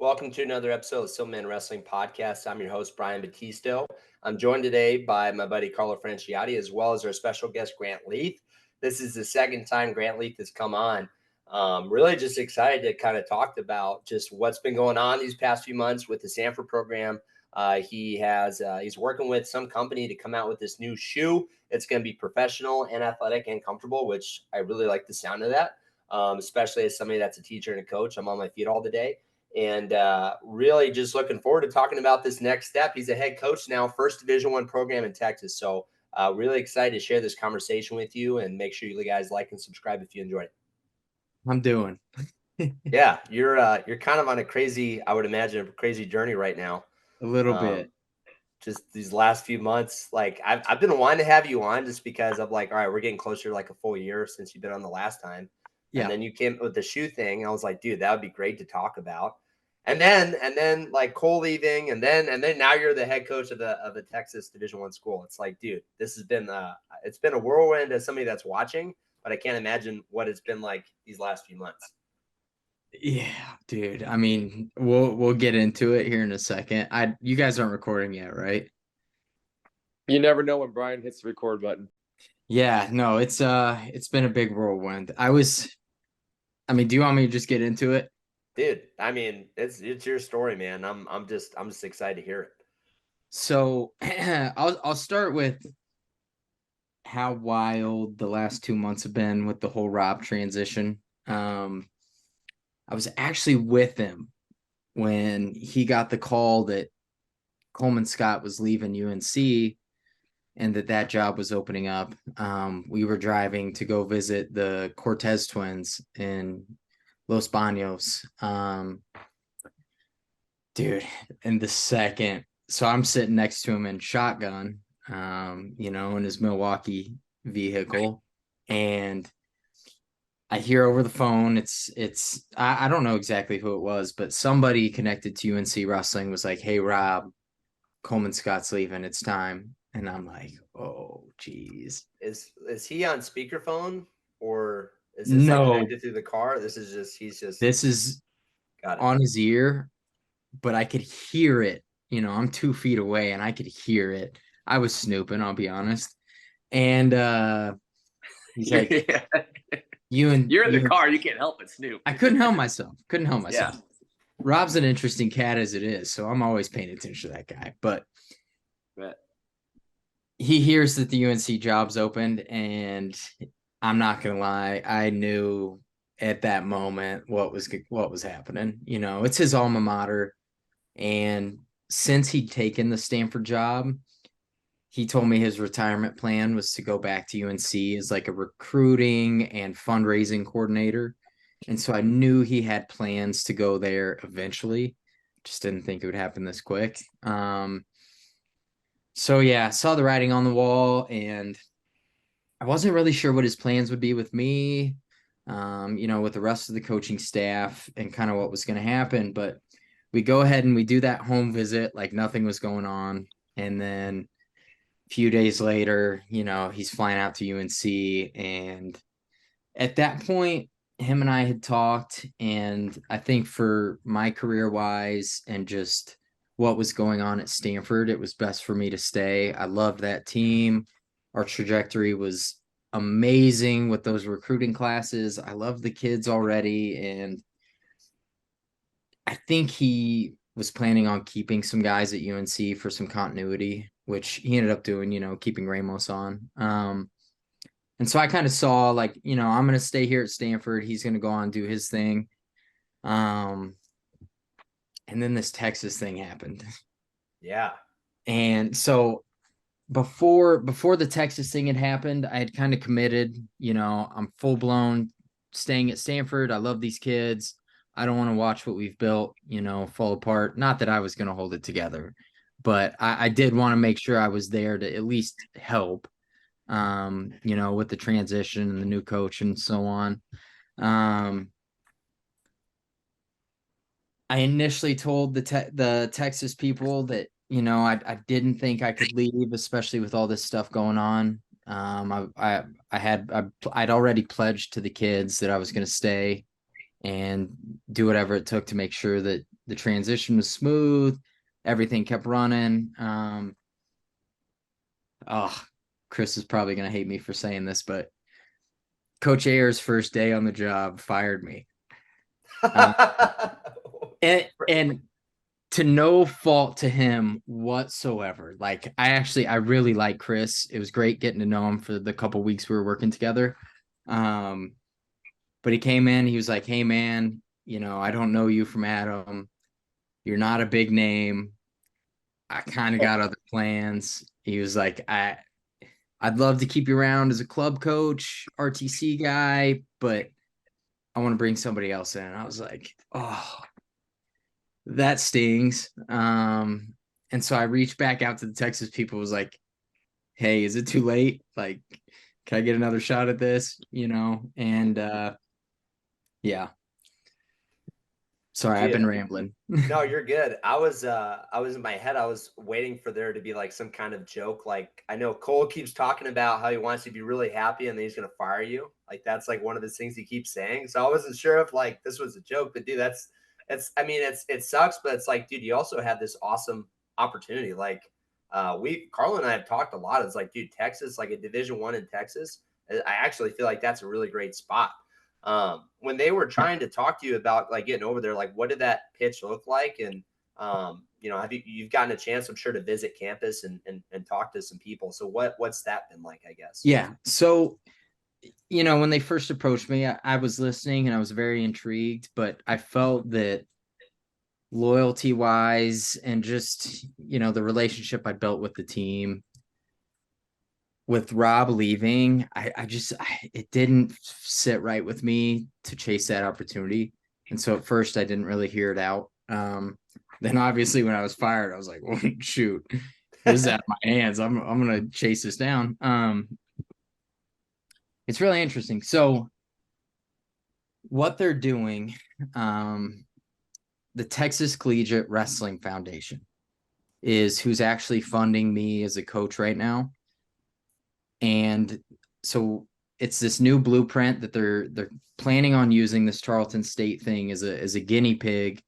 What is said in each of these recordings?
Welcome to another episode of Silman Wrestling Podcast. I'm your host, Brian Battisto. I'm joined today by my buddy Carlo Franciati, as well as our special guest, Grant Leeth. This is the second time Grant Leeth has come on. Really just excited to kind of talk about just what's been going on these past few months with the Stanford program. He's working with some company to come out with this new shoe. It's going to be professional and athletic and comfortable, which I really like the sound of that, especially as somebody that's a teacher and a coach. I'm on my feet all the day. And really just looking forward to talking about this next step. He's a head coach now, first Division I program in Texas. So really excited to share this conversation with you, and make sure you guys like and subscribe if you enjoyed it. I'm doing. Yeah, you're kind of on a crazy, I would imagine, a crazy journey right now. A little bit. Just these last few months, like I've been wanting to have you on just because I'm like, all right, we're getting closer to like a full year since you've been on the last time. Yeah. And then you came with the shoe thing. I was like, dude, that would be great to talk about. And then like Koll leaving, and then now you're the head coach of the Texas Division I school. It's like, dude, this has been it's been a whirlwind as somebody that's watching, but I can't imagine what it's been like these last few months. Yeah, dude. I mean, we'll get into it here in a second. You guys aren't recording yet, right? You never know when Brian hits the record button. Yeah, no, it's been a big whirlwind. Do you want me to just get into it? Dude, I mean, it's your story, man. I'm just excited to hear it. So I'll start with how wild the last 2 months have been with the whole Rob transition. I was actually with him when he got the call that Coleman Scott was leaving UNC and that job was opening up. We were driving to go visit the Cortez twins in Los Banos. Dude, in the second, so I'm sitting next to him in shotgun, in his Milwaukee vehicle, and I hear over the phone, I don't know exactly who it was, but somebody connected to UNC Wrestling was like, "Hey, Rob, Coleman Scott's leaving. It's time." And I'm like, "Oh, geez." Is he on speakerphone, or is this No, like connected through the car? This is got it. on his ear, but I could hear it. I'm 2 feet away and I could hear it. I was snooping, I'll be honest. And he's like, You're in the car, you can't help but snoop. I couldn't help myself. Yeah. Rob's an interesting cat as it is, so I'm always paying attention to that guy. But he hears that the UNC job's opened, and I'm not gonna lie, I knew at that moment what was happening. It's his alma mater, and since he'd taken the Stanford job, he told me his retirement plan was to go back to UNC as like a recruiting and fundraising coordinator. And so I knew he had plans to go there eventually. Just didn't think it would happen this quick. So yeah, saw the writing on the wall, and I wasn't really sure what his plans would be with me, with the rest of the coaching staff and kind of what was going to happen. But we go ahead and we do that home visit like nothing was going on. And then a few days later, he's flying out to UNC. And at that point, him and I had talked, and I think for my career wise and just what was going on at Stanford, it was best for me to stay. I loved that team. Our trajectory was amazing with those recruiting classes. I love the kids already. And I think he was planning on keeping some guys at UNC for some continuity, which he ended up doing, keeping Ramos on. And so I kind of saw like, I'm going to stay here at Stanford. He's going to go on and do his thing. And then this Texas thing happened. Yeah. And so before the Texas thing had happened, I had kind of committed, I'm full blown staying at Stanford. I love these kids. I don't want to watch what we've built, fall apart. Not that I was going to hold it together, but I did want to make sure I was there to at least help, with the transition and the new coach and so on. I initially told the Texas people that, I didn't think I could leave, especially with all this stuff going on. I'd already pledged to the kids that I was going to stay and do whatever it took to make sure that, The transition was smooth. Everything kept running. Chris is probably going to hate me for saying this, but Coach Ayer's first day on the job fired me. And to no fault to him whatsoever. Like I really like Chris. It was great getting to know him for the couple weeks we were working together. But he came in, he was like, "Hey man, I don't know you from Adam. You're not a big name. I kind of got other plans." He was like, I'd love to keep you around as a club coach, RTC guy, but I want to bring somebody else in. I was like, oh, that stings. And so I reached back out to the Texas people, was like, "Hey, is it too late? Like, can I get another shot at this?" And yeah. Sorry, I've been rambling. No, you're good. I was in my head, I was waiting for there to be like some kind of joke. Like, I know Koll keeps talking about how he wants you to be really happy and then he's gonna fire you. Like, that's like one of the things he keeps saying. So I wasn't sure if like this was a joke, but dude, I mean, it sucks, but it's like, dude, you also have this awesome opportunity. Like, Carl and I have talked a lot. It's like, dude, Texas, like a Division I in Texas, I actually feel like that's a really great spot. When they were trying to talk to you about like getting over there, like what did that pitch look like? And you've gotten a chance, I'm sure, to visit campus and talk to some people. So what's that been like, I guess? Yeah. So, when they first approached me, I was listening and I was very intrigued, but I felt that loyalty wise and just, the relationship I built with the team, with Rob leaving, it didn't sit right with me to chase that opportunity. And so at first I didn't really hear it out. Then obviously when I was fired, I was like, well, shoot, this is out of my hands. I'm going to chase this down. It's really interesting. So what they're doing, the Texas Collegiate Wrestling Foundation is who's actually funding me as a coach right now. And so it's this new blueprint that they're planning on using this Tarleton State thing as a guinea pig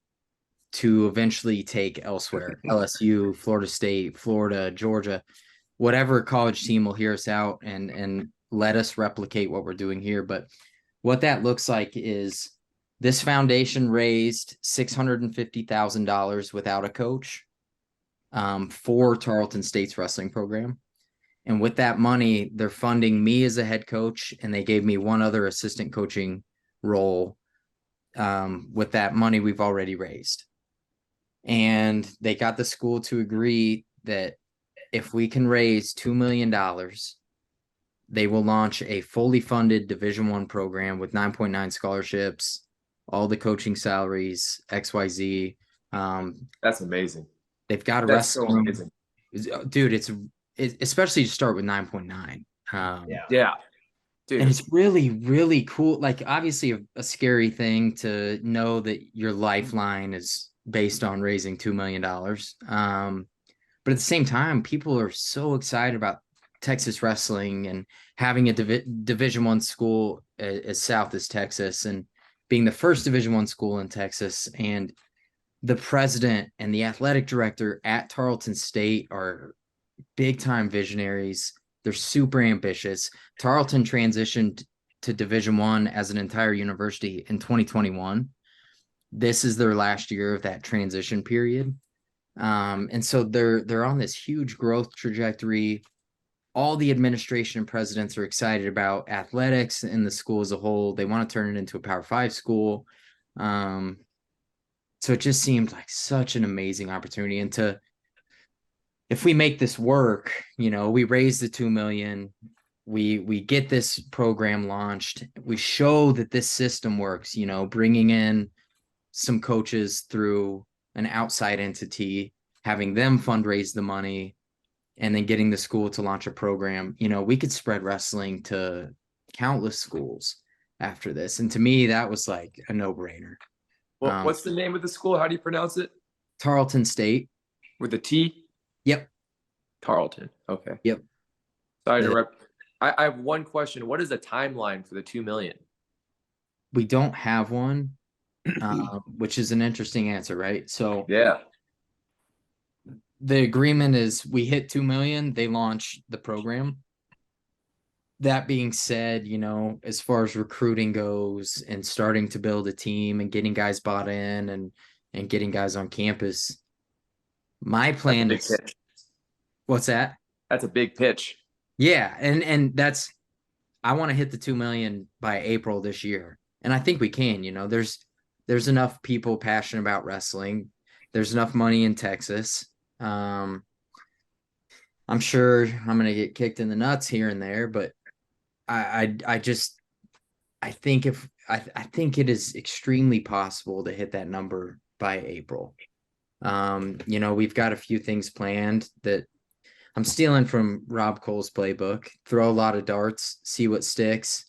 to eventually take elsewhere. LSU, Florida State, Florida, Georgia, whatever college team will hear us out and let us replicate what we're doing here. But what that looks like is this foundation raised $650,000 without a coach for Tarleton State's wrestling program. And with that money, they're funding me as a head coach, and they gave me one other assistant coaching role with that money we've already raised. And they got the school to agree that if we can raise $2 million, they will launch a fully funded Division I program with 9.9 scholarships, all the coaching salaries, XYZ. That's amazing. They've got a wrestling room. Dude, especially to start with 9.9. Yeah. Dude. And it's really, really cool. Like, obviously a scary thing to know that your lifeline is based on raising $2 million. But at the same time, people are so excited about Texas wrestling and having a Division I school as south as Texas and being the first Division I school in Texas. And the president and the athletic director at Tarleton State are big time visionaries. They're super ambitious. Tarleton transitioned to Division I as an entire university in 2021. This is their last year of that transition period. And so they're on this huge growth trajectory. All the administration and presidents are excited about athletics in the school as a whole. They want to turn it into a Power 5 school. So it just seemed like such an amazing opportunity. And if we make this work, we raise the $2 million, we get this program launched, we show that this system works, bringing in some coaches through an outside entity, having them fundraise the money, and then getting the school to launch a program. We could spread wrestling to countless schools after this. And to me, that was like a no-brainer. Well, what's the name of the school? How do you pronounce it? Tarleton State. With a T? Yep. Tarleton. Okay. Yep. Sorry to I have one question. What is the timeline for the $2 million? We don't have one. which is an interesting answer, right? So Yeah. the agreement is we hit 2 million, they launch the program. That being said, as far as recruiting goes and starting to build a team and getting guys bought in and getting guys on campus, my plan is Pitch. what's that? That's a big pitch. Yeah, and that's I want to hit the 2 million by April this year. And I think we can, there's enough people passionate about wrestling. There's enough money in Texas. I'm sure I'm going to get kicked in the nuts here and there, but I think I think it is extremely possible to hit that number by April. We've got a few things planned that I'm stealing from Rob Koll's playbook. Throw a lot of darts, see what sticks.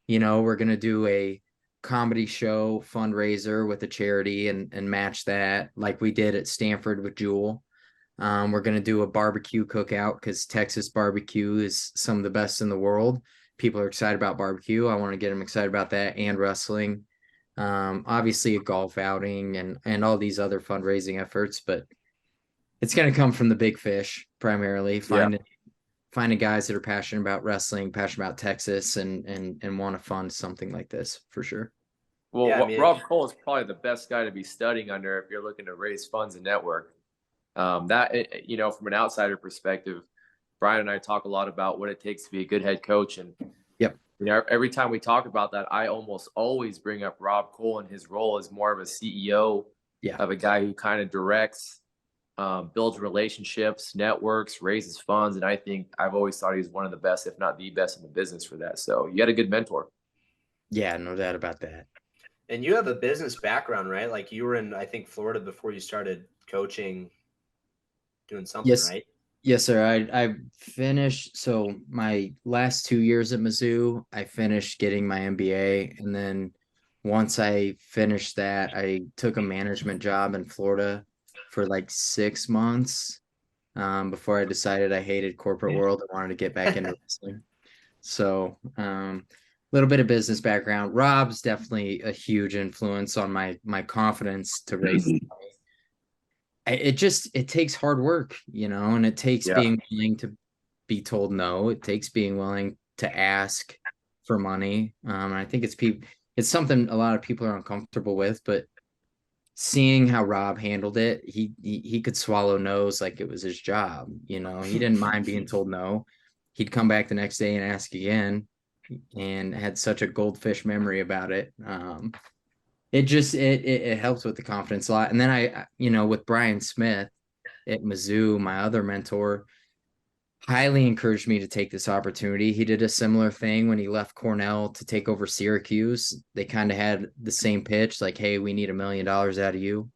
We're going to do a comedy show fundraiser with a charity and match that like we did at Stanford with Jewel. We're going to do a barbecue cookout because Texas barbecue is some of the best in the world. People are excited about barbecue. I want to get them excited about that and wrestling. Obviously a golf outing and all these other fundraising efforts, but it's going to come from the big fish primarily, finding guys that are passionate about wrestling, passionate about Texas, and want to fund something like this for sure. Well, Rob Koll is probably the best guy to be studying under if you're looking to raise funds and network. From an outsider perspective, Brian and I talk a lot about what it takes to be a good head coach. And every time we talk about that, I almost always bring up Rob Koll and his role as more of a CEO of a guy who kind of directs, builds relationships, networks, raises funds. And I think I've always thought he's one of the best, if not the best in the business for that. So you had a good mentor. Yeah, no doubt about that. And you have a business background, right? Like you were in, I think, Florida before you started coaching, doing something, right? Yes, sir. I finished. So my last 2 years at Mizzou, I finished getting my MBA. And then once I finished that, I took a management job in Florida for like 6 months before I decided I hated corporate world and wanted to get back into wrestling. So a little bit of business background. Rob's definitely a huge influence on my confidence to raise the money. It takes hard work, and it takes being willing to be told no. It takes being willing to ask for money. And I think it's something a lot of people are uncomfortable with, but seeing how Rob handled it, he could swallow no's like it was his job. He didn't mind being told no. He'd come back the next day and ask again, and had such a goldfish memory about it. It helps with the confidence a lot. And then I with Brian Smith at Mizzou, my other mentor, highly encouraged me to take this opportunity. He did a similar thing when he left Cornell to take over Syracuse. They kind of had the same pitch, like, hey, we need $1 million out of you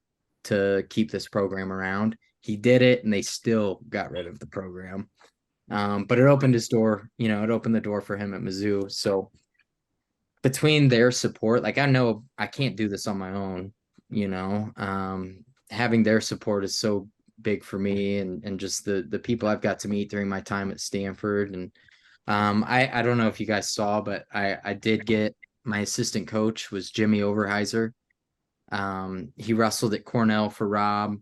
to keep this program around. He did it, and they still got rid of the program. But it opened his door, it opened the door for him at Mizzou. So between their support, like I know I can't do this on my own, having their support is so big for me and just the people I've got to meet during my time at Stanford. And I don't know if you guys saw, but I did get my assistant coach was Jimmy Overheiser. He wrestled at Cornell for Rob,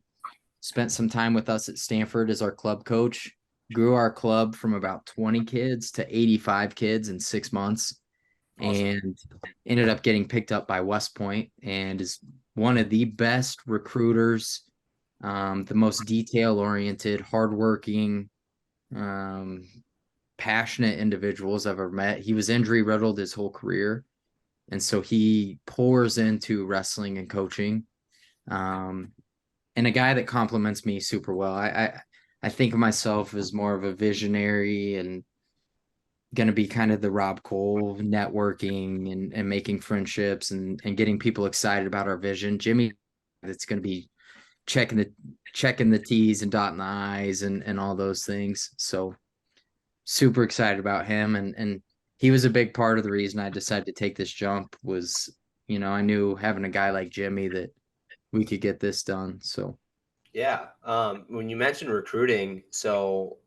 spent some time with us at Stanford as our club coach, grew our club from about 20 kids to 85 kids in 6 months. Awesome. And ended up getting picked up by West Point and is one of the best recruiters, the most detail-oriented, hardworking, passionate individuals I've ever met. He was injury-riddled his whole career, and so he pours into wrestling and coaching, and a guy that compliments me super well. I think of myself as more of a visionary and going to be kind of the Rob Koll networking and making friendships and getting people excited about our vision. Jimmy, that's going to be checking the T's and dotting the I's and all those things. So super excited about him. And he was a big part of the reason I decided to take this jump was, I knew having a guy like Jimmy that we could get this done. So. Yeah. When you mentioned recruiting, so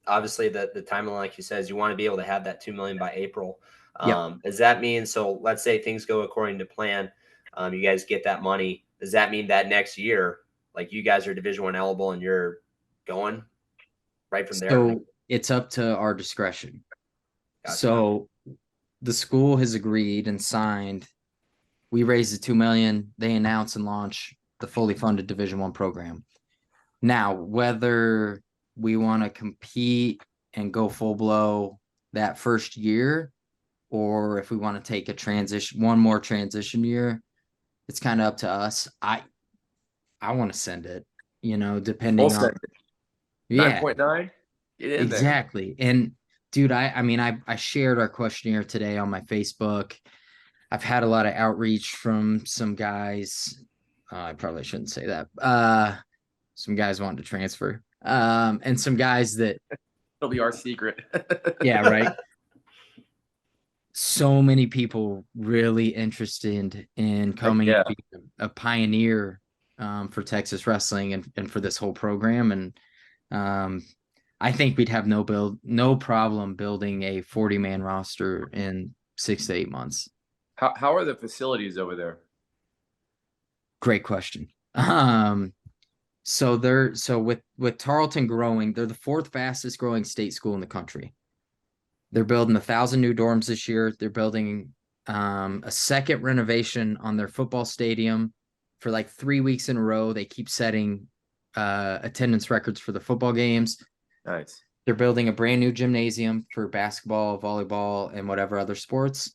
obviously the timeline, like you said, is you want to be able to have that 2 million by April. Does that mean, so let's say things go according to plan. You guys get that money. Does that mean that next year, like you guys are Division I eligible and you're going right from there? So it's up to our discretion. Gotcha. So the school has agreed and signed. We raised the $2 million. They announce and launch the fully funded Division I program. Now, whether we want to compete and go full blow that first year, or if we want to take one more transition year, it's kind of up to us. I want to send it, depending on 9.9. Get in exactly. there. And dude, I shared our questionnaire today on my Facebook. I've had a lot of outreach from some guys. I probably shouldn't say that. Some guys wanting to transfer. And some guys that it'll be our secret. Yeah, right. So many people really interested in coming to be a pioneer for Texas wrestling and for this whole program. And I think we'd have no problem building a 40-man roster in 6 to 8 months. How are the facilities over there? Great question. So with Tarleton growing, they're the 4th fastest growing state school in the country. They're building 1,000 new dorms this year. They're building a second renovation on their football stadium for like 3 weeks in a row. They keep setting attendance records for the football games. Nice. They're building a brand new gymnasium for basketball, volleyball, and whatever other sports.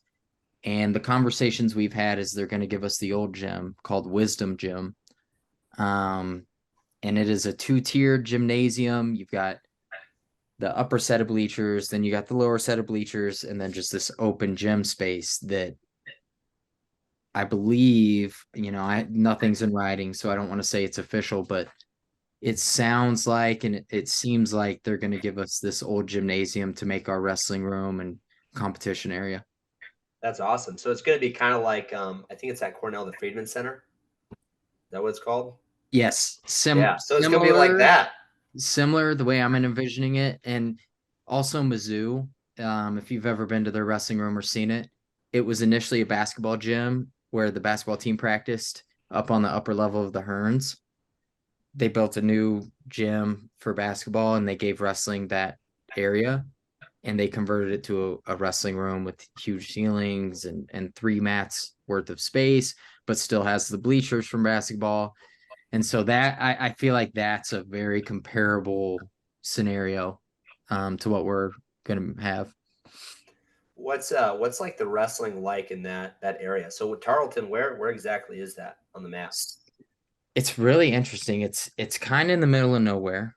And the conversations we've had is they're going to give us the old gym called Wisdom Gym. And it is a 2-tiered gymnasium. You've got the upper set of bleachers, then you got the lower set of bleachers, and then just this open gym space that I believe, nothing's in writing, so I don't want to say it's official, but it sounds like, and it seems like they're going to give us this old gymnasium to make our wrestling room and competition area. That's awesome. So it's going to be kind of like, I think it's at Cornell, the Friedman Center. Is that what it's called? Yes. So it's going to be like that. Similar the way I'm envisioning it. And also Mizzou, if you've ever been to their wrestling room or seen it, it was initially a basketball gym where the basketball team practiced up on the upper level of the Hearns. They built a new gym for basketball and they gave wrestling that area, and they converted it to a wrestling room with huge ceilings and 3 mats worth of space, but still has the bleachers from basketball. And so that I feel like that's a very comparable scenario to what we're going to have. What's like the wrestling like in that area? So with Tarleton, where exactly is that on the map? It's really interesting. It's kind of in the middle of nowhere.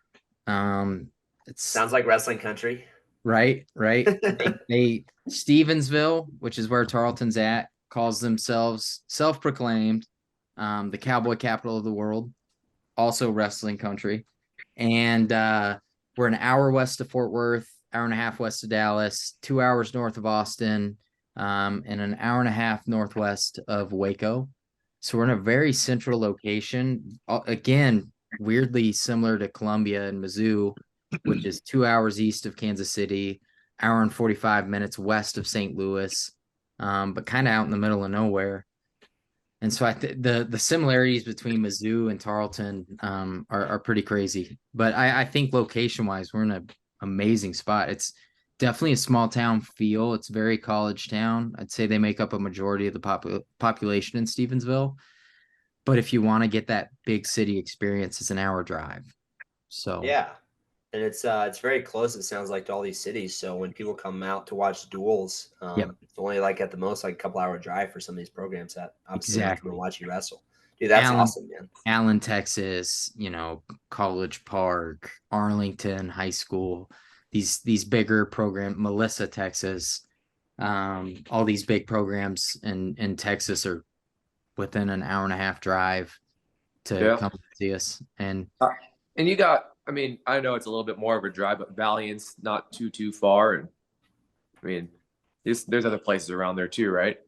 It sounds like wrestling country. Right. they Stevensville, which is where Tarleton's at, calls themselves self-proclaimed the cowboy capital of the world, also wrestling country. And we're an hour west of Fort Worth, hour and a half west of Dallas, 2 hours north of Austin, and an hour and a half northwest of Waco. So we're in a very central location. Again, weirdly similar to Columbia and Mizzou, which is 2 hours east of Kansas City, hour and 45 minutes west of St. Louis, but kind of out in the middle of nowhere. And so the similarities between Mizzou and Tarleton are pretty crazy. But I think location-wise, we're in an amazing spot. It's definitely a small town feel. It's very college town. I'd say they make up a majority of the population in Stevensville. But if you want to get that big city experience, it's an hour drive. So yeah. And it's very close, it sounds like, to all these cities. So when people come out to watch duels, it's only like at the most like a couple hour drive for some of these programs that obviously have to watch you wrestle. Dude, that's awesome, man. Allen, Texas, College Park, Arlington High School, these bigger programs, Melissa, Texas, all these big programs in Texas are within an hour and a half drive to come see us. And you got, I know it's a little bit more of a drive, but Valiant's not too far. And there's other places around there too, right?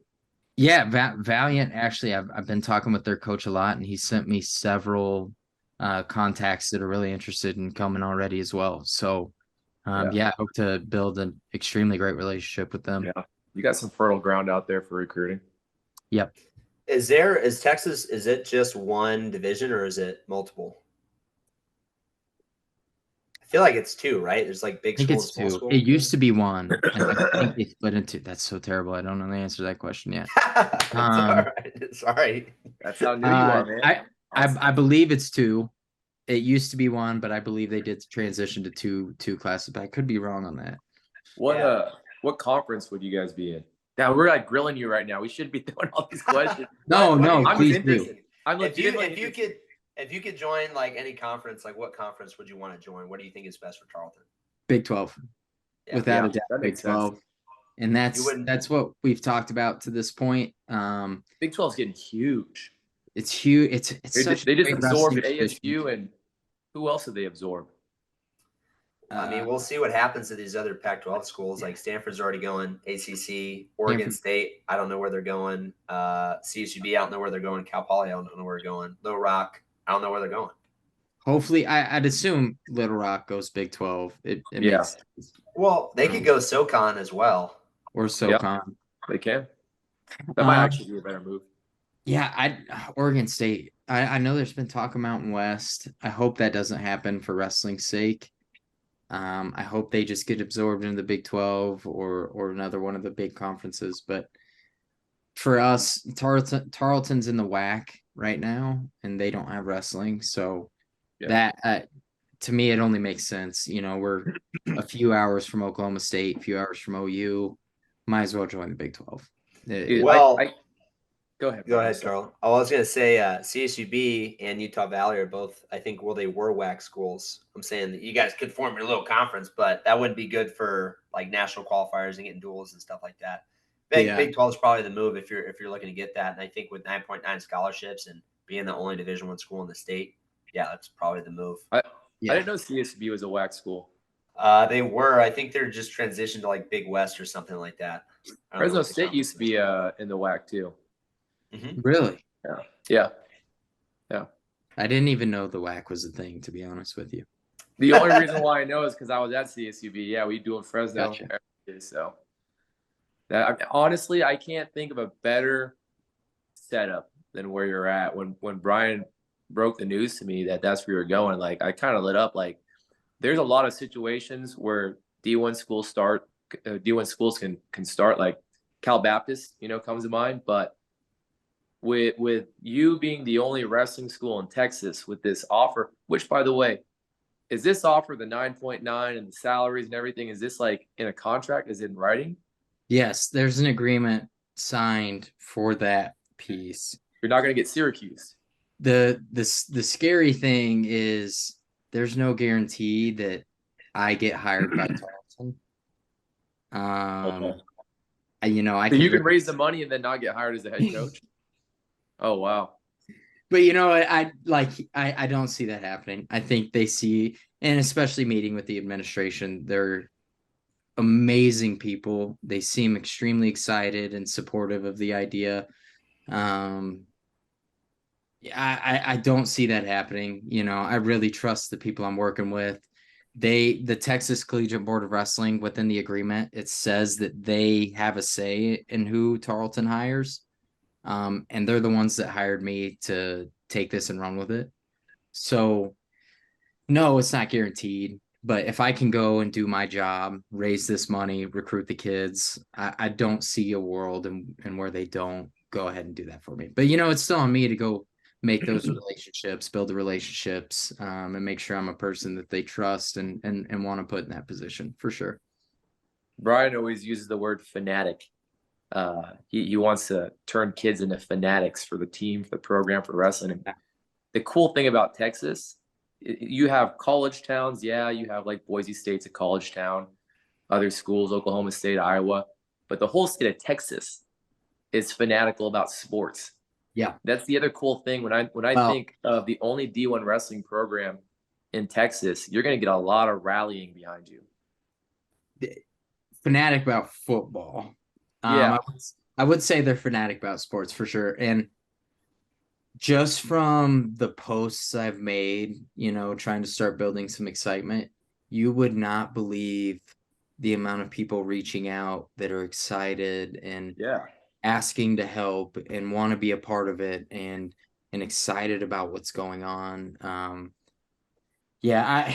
Yeah, Valiant, actually, I've been talking with their coach a lot, and he sent me several contacts that are really interested in coming already as well. So, I hope to build an extremely great relationship with them. Yeah, you got some fertile ground out there for recruiting. Yep. Is Texas, is it just one division or is it multiple? I feel like it's two, right? There's like big I think school and it's small two. school. It used to be one, and I think they split into. That's so terrible. I don't know the answer to that question yet. It's all right. Sorry. That's how new you are, man. I believe it's two. It used to be one, but I believe they did transition to two classes. But I could be wrong on that. What conference would you guys be in? Now we're like grilling you right now. We should be doing all these questions. No, I'm please interested. do. I'm If you could join like any conference, like what conference would you want to join? What do you think is best for Tarleton? Big 12. Yeah. Without a doubt, that Big makes 12. sense. And that's what we've talked about to this point. Big 12 is getting huge. It's huge. It's They just absorbed wrestling ASU, and who else did they absorb? I mean, we'll see what happens to these other Pac-12 schools. Like Stanford's already going, ACC, Oregon State. I don't know where they're going. CSUB, I don't know where they're going. Cal Poly, I don't know where they're going. Little Rock, I don't know where they're going. Hopefully, I'd assume Little Rock goes Big 12. It makes sense. Well, they could go SoCon as well. Or SoCon. Yeah, they can. That might actually be a better move. Yeah, Oregon State. I know there's been talk of Mountain West. I hope that doesn't happen for wrestling's sake. I hope they just get absorbed into the Big 12 or another one of the big conferences. But for us, Tarleton's in the WAC right now, and they don't have wrestling. So that to me, it only makes sense. You know, we're a few hours from Oklahoma State, a few hours from OU. Might as well join the Big 12. Go ahead. Go ahead, Carl. I was going to say CSUB and Utah Valley are both, I think, they were WAC schools. I'm saying that you guys could form your little conference, but that wouldn't be good for like national qualifiers and getting duels and stuff like that. Big 12 is probably the move if you're looking to get that. And I think with 9.9 scholarships and being the only Division I school in the state, that's probably the move. I didn't know CSUB was a WAC school. They were. I think they're just transitioned to like Big West or something like that. Fresno State used to be in the WAC too. Mm-hmm. Really? Yeah. I didn't even know the WAC was a thing, to be honest with you. The only reason why I know is because I was at CSUB. Yeah, we do in Fresno. Gotcha. So honestly, I can't think of a better setup than where you're at. When Brian broke the news to me that that's where you're going, like I kind of lit up. Like there's a lot of situations where D1 schools can start, like Cal Baptist, comes to mind, but with you being the only wrestling school in Texas with this offer, which by the way, is this offer the 9.9 and the salaries and everything? Is this like in a contract? Is it in writing? Yes, there's an agreement signed for that piece. You're not going to get Syracuse. The scary thing is there's no guarantee that I get hired by Tarleton. Okay. You can raise the money and then not get hired as the head coach. Oh wow! But I don't see that happening. I think they see, and especially meeting with the administration, they're amazing people. They seem extremely excited and supportive of the idea. I don't see that happening. I really trust the people I'm working with. The Texas Collegiate Board of Wrestling, within the agreement, it says that they have a say in who Tarleton hires. And they're the ones that hired me to take this and run with it. So no, it's not guaranteed, but if I can go and do my job, raise this money, recruit the kids, I don't see a world and where they don't go ahead and do that for me. But it's still on me to go make those relationships, build the relationships, and make sure I'm a person that they trust and want to put in that position for sure. Brian always uses the word fanatic. He wants to turn kids into fanatics for the team, for the program, for wrestling. And the cool thing about Texas, you have college towns. Yeah, you have like Boise State's a college town, other schools, Oklahoma State, Iowa, but the whole state of Texas is fanatical about sports. Yeah, that's the other cool thing. When I think of the only D1 wrestling program in Texas, you're going to get a lot of rallying behind you. Fanatic about football. I would say they're fanatic about sports for sure. And just from the posts I've made, trying to start building some excitement, you would not believe the amount of people reaching out that are excited and asking to help and want to be a part of it and excited about what's going on. Yeah,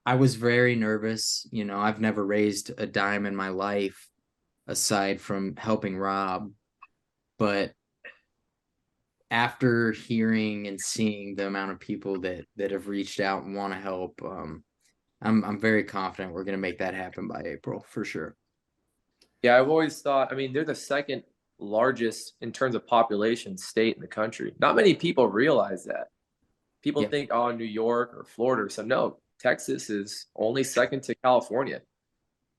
I was very nervous. You know, I've never raised a dime in my life aside from helping Rob, but after hearing and seeing the amount of people that have reached out and want to help, I'm very confident we're going to make that happen by April for sure. Yeah, I've always thought, I mean, they're the second largest in terms of population state in the country. Not many people realize that. People think, oh, New York or Florida or something. No, Texas is only second to California.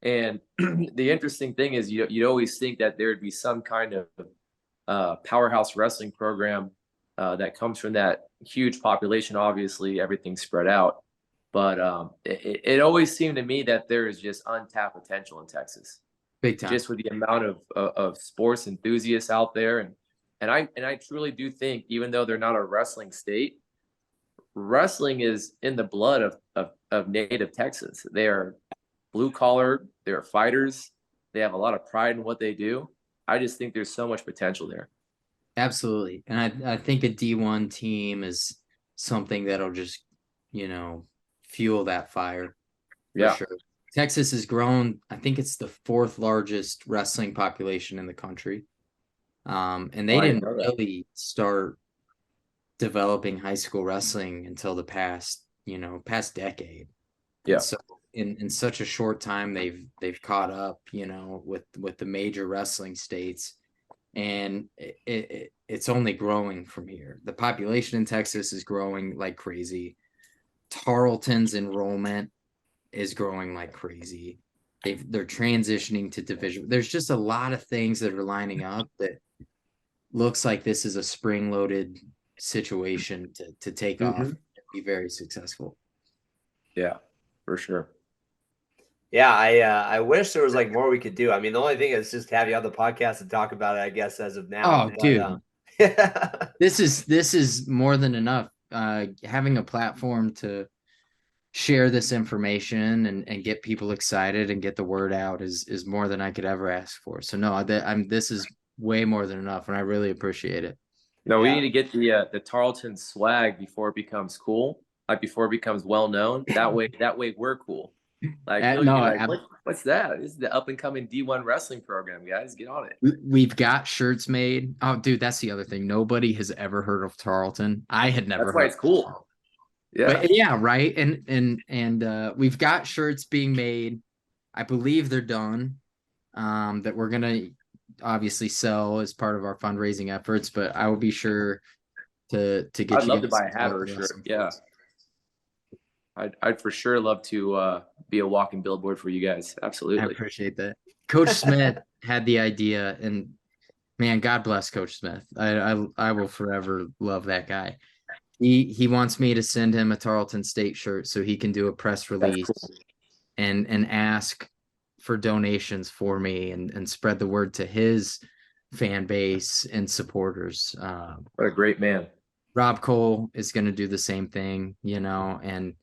And the interesting thing is you'd always think that there'd be some kind of powerhouse wrestling program that comes from that huge population. Obviously, everything's spread out. But it always seemed to me that there is just untapped potential in Texas. Big time. Just with the amount of sports enthusiasts out there. And I truly do think, even though they're not a wrestling state, wrestling is in the blood of native Texans. They are blue collar, they're fighters, they have a lot of pride in what they do. I just think there's so much potential there. Absolutely. And I think a D1 team is something that'll just, fuel that fire. Yeah. Sure. Texas has grown. I think it's the fourth largest wrestling population in the country. And they didn't really start developing high school wrestling until the past decade. Yeah. And so in such a short time, they've caught up, with the major wrestling states, and it's only growing from here. The population in Texas is growing like crazy. Tarleton's enrollment is growing like crazy. They're transitioning to division. There's just a lot of things that are lining up that looks like this is a spring-loaded situation to take off and be very successful. Yeah, for sure. Yeah, I wish there was like more we could do. I mean, the only thing is just have you on the podcast and talk about it, I guess, as of now. Oh, dude. This is more than enough. Having a platform to share this information and get people excited and get the word out is more than I could ever ask for. So no, this is way more than enough, and I really appreciate it. No, we need to get the Tarleton swag before it becomes cool, like before it becomes well known. That way we're cool. Like, what's that? This is the up and coming D1 wrestling program, guys. Get on it. We've got shirts made. Oh, dude, that's the other thing. Nobody has ever heard of Tarleton. I had never. That's why it's cool. Yeah. But yeah, right. And we've got shirts being made. I believe they're done. That we're gonna obviously sell as part of our fundraising efforts. But I will be sure to get. I'd love to buy a hat or a shirt. Yeah. I'd for sure love to be a walking billboard for you guys. Absolutely. I appreciate that. Coach Smith had the idea, and man, God bless Coach Smith. I will forever love that guy. He wants me to send him a Tarleton State shirt so he can do a press release and ask for donations for me and spread the word to his fan base and supporters. What a great man. Rob Koll is going to do the same thing, and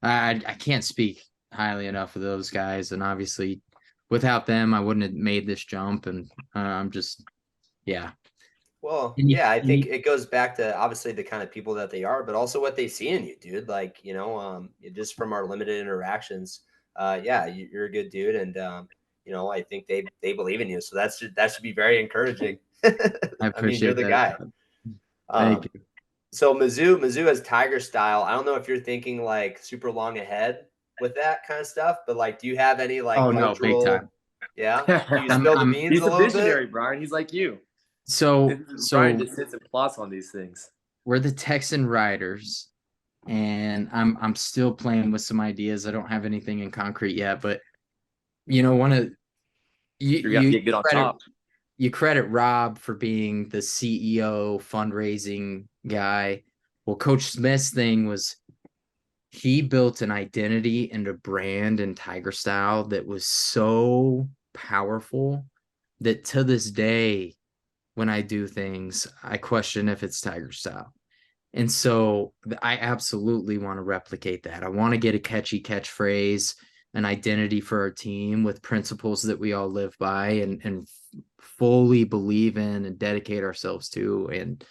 I can't speak highly enough of those guys. And obviously without them, I wouldn't have made this jump. And I'm just, yeah. Well, yeah, I think it goes back to obviously the kind of people that they are, but also what they see in you, dude. Like, just from our limited interactions, you're a good dude. And, I think they believe in you. So that should be very encouraging. I appreciate you're the that. guy. Thank you. So Mizzou has Tiger style. I don't know if you're thinking like super long ahead with that kind of stuff, but like, do you have any like no, big time. Yeah. Do you spill the beans he's a little visionary, bit? Brian. He's like you. So Brian just sits and plots on these things. We're the Texan Riders, and I'm still playing with some ideas. I don't have anything in concrete yet, but you get on top. You credit Rob for being the CEO fundraising guy. Well, Coach Smith's thing was he built an identity and a brand in Tiger style that was so powerful that to this day, when I do things, I question if it's Tiger style. And so I absolutely want to replicate that. I want to get a catchy catchphrase. an identity for our team with principles that we all live by and fully believe in and dedicate ourselves to. And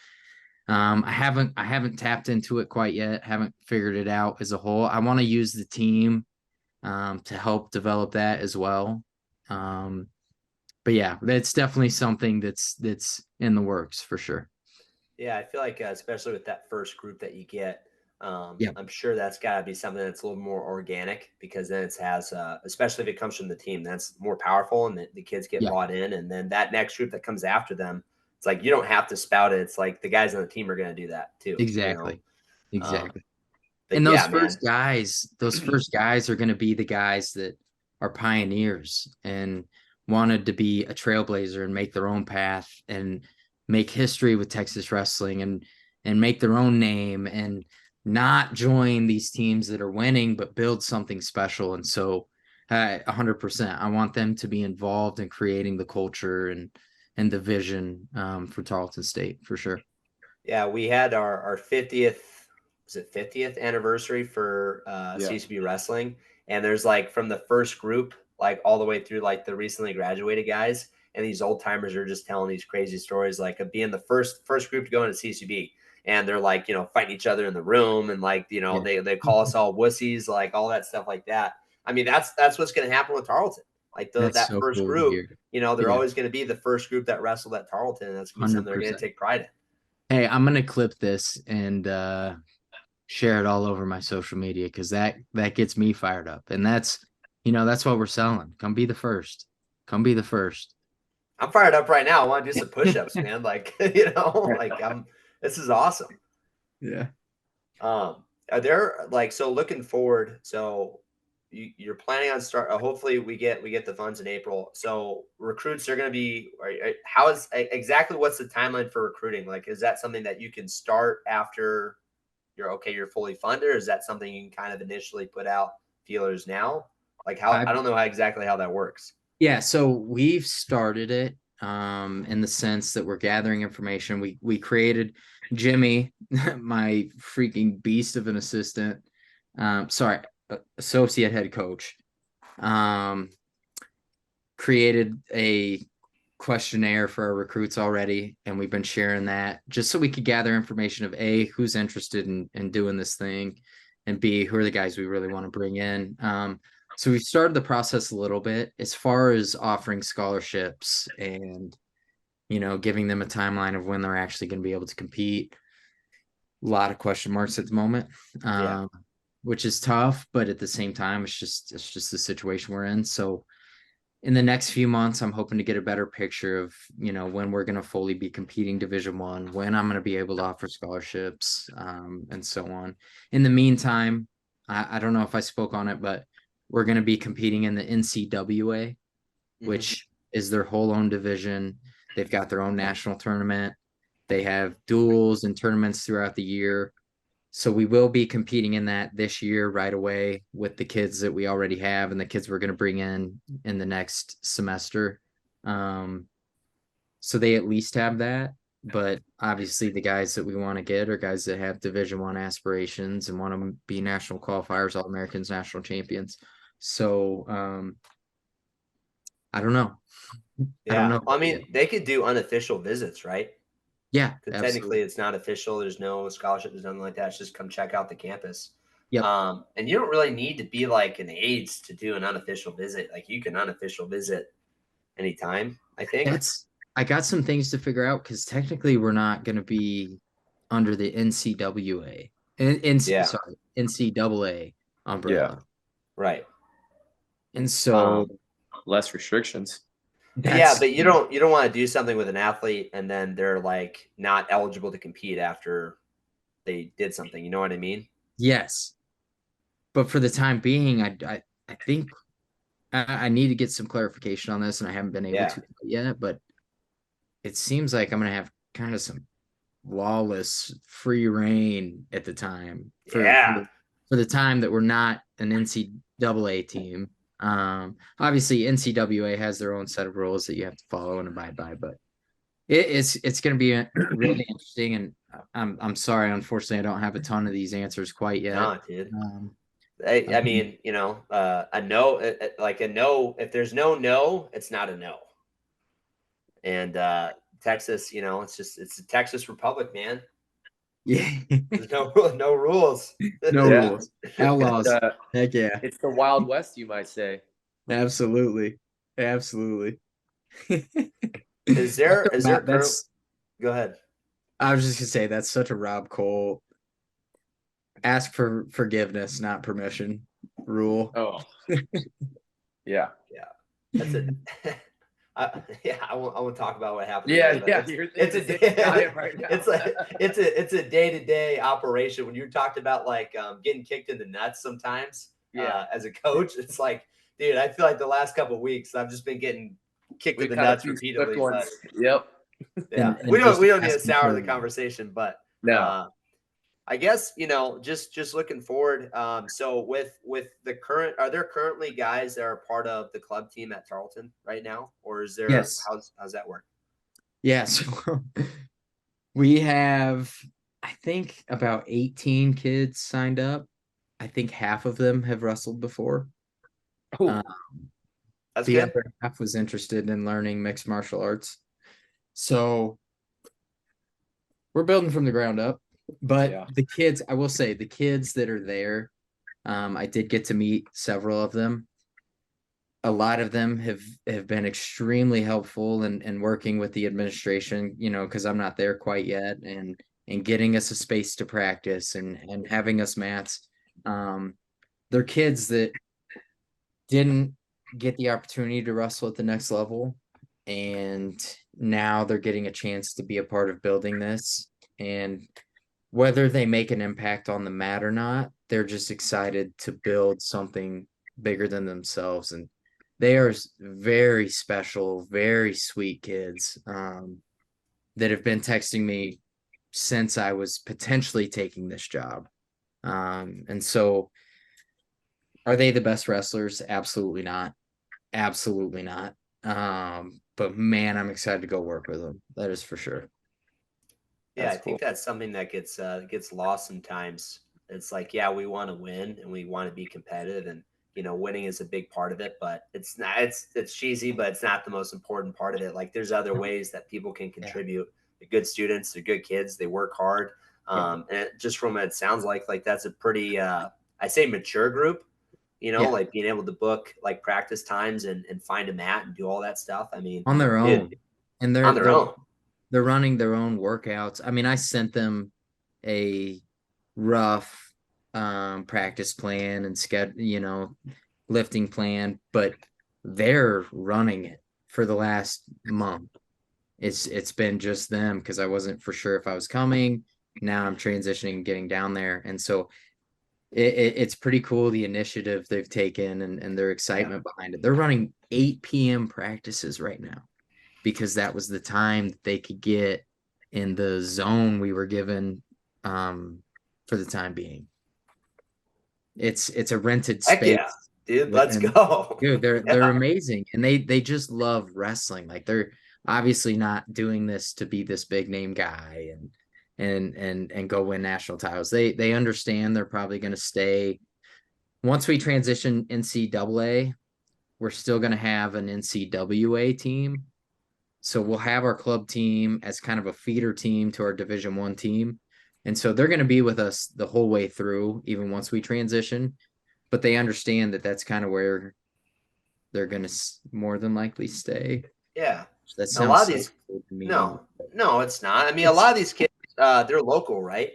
I haven't tapped into it quite yet. Haven't figured it out as a whole. I want to use the team to help develop that as well. But yeah, that's definitely something that's in the works for sure. Yeah, I feel like especially with that first group that you get, Yeah. I'm sure that's got to be something that's a little more organic, because then it has, especially if it comes from the team, that's more powerful, and the kids get Yeah. bought in. And then that next group that comes after them, it's like you don't have to spout it. It's like the guys on the team are going to do that too. Exactly. You know? Exactly. But And yeah, those first guys are going to be the guys that are pioneers and wanted to be a trailblazer and make their own path and make history with Texas wrestling and make their own name and not join these teams that are winning, but build something special. And so 100%, I want them to be involved in creating the culture and the vision for Tarleton State for sure. Yeah, we had our 50th, was it 50th anniversary for CCB wrestling. And there's like from the first group, like all the way through like the recently graduated guys. And these old timers are just telling these crazy stories, like of being the first group to go into CCB. And they're like, fighting each other in the room. And like, they call us all wussies, like all that stuff like that. I mean, that's what's going to happen with Tarleton. Like that so first cool group, they're Yeah. always going to be the first group that wrestled at Tarleton. And that's going to be something they're going to take pride in. Hey, I'm gonna clip this and share it all over my social media because that gets me fired up. And that's what we're selling. Come be the first. Come be the first. I'm fired up right now. I want to do some push-ups, man. Like, this is awesome. Yeah. Are there so looking forward, so you're planning on hopefully we get the funds in April. So recruits are going to be, how is exactly, what's the timeline for recruiting? Like, is that something that you can start after you're fully funded, or is that something you can kind of initially put out feelers now? Like I don't know exactly how that works. Yeah, so we've started it in the sense that we're gathering information. We created Jimmy, my freaking beast of an assistant. Associate head coach. Created a questionnaire for our recruits already, and we've been sharing that just so we could gather information of A, who's interested in doing this thing, and B, who are the guys we really want to bring in. So we've started the process a little bit as far as offering scholarships and giving them a timeline of when they're actually going to be able to compete. A lot of question marks at the moment, which is tough, but at the same time, it's just the situation we're in. So in the next few months, I'm hoping to get a better picture of, when we're going to fully be competing Division I, when I'm going to be able to offer scholarships, and so on. In the meantime, I don't know if I spoke on it, but we're going to be competing in the NCAA, which is their whole own division. They've got their own national tournament. They have duels and tournaments throughout the year. So we will be competing in that this year right away with the kids that we already have and the kids we're going to bring in the next semester. So they at least have that. But obviously the guys that we want to get are guys that have Division I aspirations and want to be national qualifiers, All-Americans, national champions. So I don't know. Yeah. I don't know. I mean, they could do unofficial visits, right? Yeah. Technically, it's not official. There's no scholarship. There's nothing like that. It's just come check out the campus. Yep. And you don't really need to be like an AIDS to do an unofficial visit. Like you can unofficial visit anytime, I think. I got some things to figure out because technically we're not going to be under the NCAA. NCAA umbrella. Yeah. Right. And so less restrictions. But you don't want to do something with an athlete and then they're like not eligible to compete after they did something. You know what I mean? Yes. But for the time being, I think I need to get some clarification on this, and I haven't been able to yet, but it seems like I'm going to have kind of some lawless free reign at the time for the time that we're not an NCAA team. Obviously NCAA has their own set of rules that you have to follow and abide by, but it's going to be really interesting. And I'm sorry, unfortunately, I don't have a ton of these answers quite yet. No, dude. I mean, a no, like a no, if there's no, it's not a no. And Texas, it's the Texas Republic, man. Yeah. There's no rules. No Yeah. rules. Outlaws. Heck yeah. It's the Wild West, you might say. Absolutely. Absolutely. Is there That's go ahead. I was just gonna say that's such a Rob Koll ask for forgiveness, not permission rule. Oh. Yeah. That's it. I won't talk about what happened. Yeah, today, it's a right now. it's a day-to-day operation. When you talked about like getting kicked in the nuts sometimes, as a coach, it's like, dude, I feel like the last couple of weeks I've just been getting kicked in the nuts repeatedly. But, yep. Yeah, And we don't need to asking sour for- the conversation, but No. I guess, just looking forward. So with the current, are there currently guys that are part of the club team at Tarleton right now, or is there? Yes. How's that work? Yeah, so we have, I think, about 18 kids signed up. I think half of them have wrestled before. Oh, That's The good. other half was interested in learning mixed martial arts. So we're building from the ground up. But Yeah. the kids, I will say, the kids that are there, I did get to meet several of them. A lot of them have been extremely helpful in working with the administration, because I'm not there quite yet, and getting us a space to practice and having us mats. They're kids that didn't get the opportunity to wrestle at the next level, and now they're getting a chance to be a part of building this. And whether they make an impact on the mat or not, they're just excited to build something bigger than themselves. And they are very special, very sweet kids that have been texting me since I was potentially taking this job. And so are they the best wrestlers? Absolutely not. Absolutely not. But man, I'm excited to go work with them. That is for sure. Yeah, I think that's something that gets lost sometimes. It's like, yeah, we want to win and we want to be competitive, and winning is a big part of it, but it's not. It's cheesy, but it's not the most important part of it. Like, there's other ways that people can contribute. They're good students, they're good kids, they work hard. And just from what it sounds like that's a pretty, I say mature group. Like being able to book like practice times and find a mat and do all that stuff. I mean, on their own, and on their own. They're running their own workouts. I mean, I sent them a rough practice plan and lifting plan, but they're running it for the last month. It's been just them because I wasn't for sure if I was coming. Now I'm transitioning and getting down there. And so it's pretty cool, the initiative they've taken and their excitement behind it. They're running 8 p.m. practices right now, because that was the time that they could get in the zone we were given for the time being. It's a rented space. Heck yeah, dude, let's go. Dude, they're amazing, and they just love wrestling. Like, they're obviously not doing this to be this big name guy and go win national titles. They understand they're probably going to stay. Once we transition NCAA, we're still going to have an NCWA team. So we'll have our club team as kind of a feeder team to our Division I team. And so they're going to be with us the whole way through, even once we transition. But they understand that that's kind of where they're going to more than likely stay. Yeah. That sounds a lot of these. to me. No, it's not. I mean, a lot of these kids, they're local, right?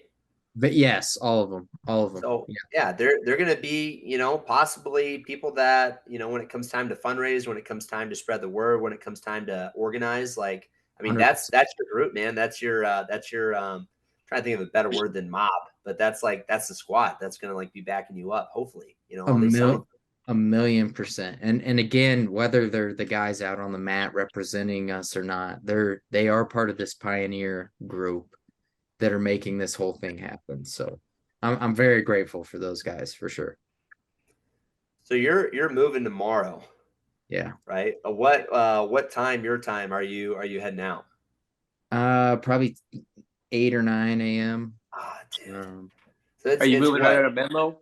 But yes, all of them. So yeah, they're going to be, possibly people that, when it comes time to fundraise, when it comes time to spread the word, when it comes time to organize, like, I mean, 100%. that's your group, man. That's your trying to think of a better word than mob, but that's the squad that's going to like be backing you up. Hopefully, A million percent. And again, whether they're the guys out on the mat representing us or not, they are part of this pioneer group that are making this whole thing happen. So I'm very grateful for those guys, for sure. So you're moving tomorrow. Yeah. Right. What time, your time, are you heading out? Probably 8 or 9 a.m. Ah, dude. So are you moving out of Menlo?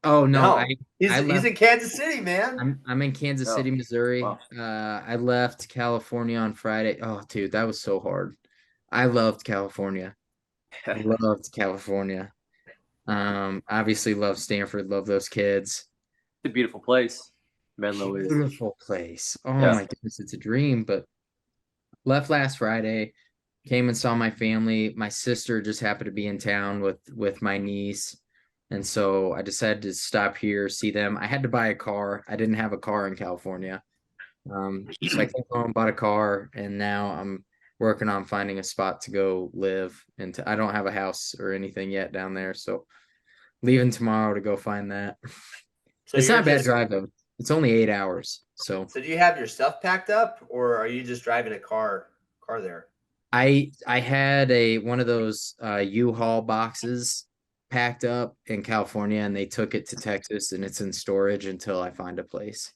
Oh no, No, he's I left. in Kansas City, man. I'm in Kansas Oh, City, Missouri. wow. I left California on Friday. Oh, dude, that was so hard. I loved California. Loved California. Obviously love Stanford, love those kids. It's a beautiful place. Menlo is. Beautiful place. Oh Yeah. my goodness, it's a dream. But left last Friday, came and saw my family. My sister just happened to be in town with my niece. And so I decided to stop here, see them. I had to buy a car. I didn't have a car in California. So I came home, bought a car, and now I'm working on finding a spot to go live. And I don't have a house or anything yet down there. So leaving tomorrow to go find that. So It's you're not a bad just drive though. It's only 8 hours. So So do you have your stuff packed up, or are you just driving a car there? I had one of those U-Haul boxes packed up in California, and they took it to Texas, and it's in storage until I find a place.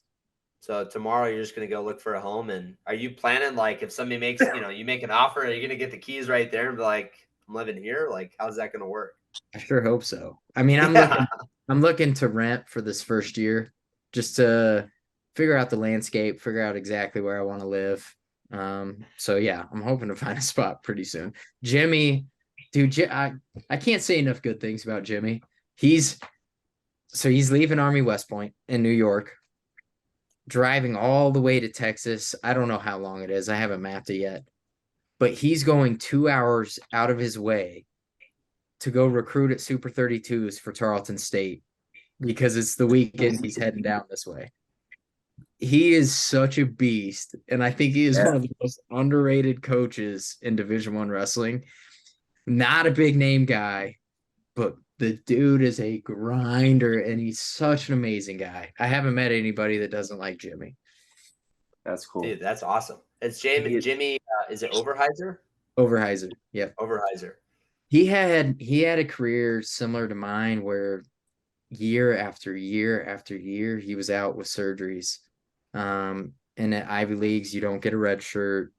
So tomorrow you're just gonna go look for a home, and are you planning, like, if somebody makes, you make an offer, are you gonna get the keys right there and be like, I'm living here? Like, how's that gonna work? I sure hope so. I mean, Yeah. I'm looking to rent for this first year just to figure out the landscape, figure out exactly where I want to live. So yeah, I'm hoping to find a spot pretty soon. Jimmy, dude, I can't say enough good things about Jimmy. He's leaving Army West Point in New York, driving all the way to Texas. I don't know how long it is. I haven't mapped it yet, but he's going 2 hours out of his way to go recruit at Super 32s for Tarleton State because it's the weekend he's heading down this way. He is such a beast, and I think he is one of the most underrated coaches in Division I wrestling. Not a big name guy, but the dude is a grinder, and he's such an amazing guy. I haven't met anybody that doesn't like Jimmy. That's cool. Dude, that's awesome. It's Jimmy, is it Overheiser? Overheiser, yeah. Overheiser. He had a career similar to mine where year after year after year he was out with surgeries. And at Ivy Leagues, you don't get a red shirt,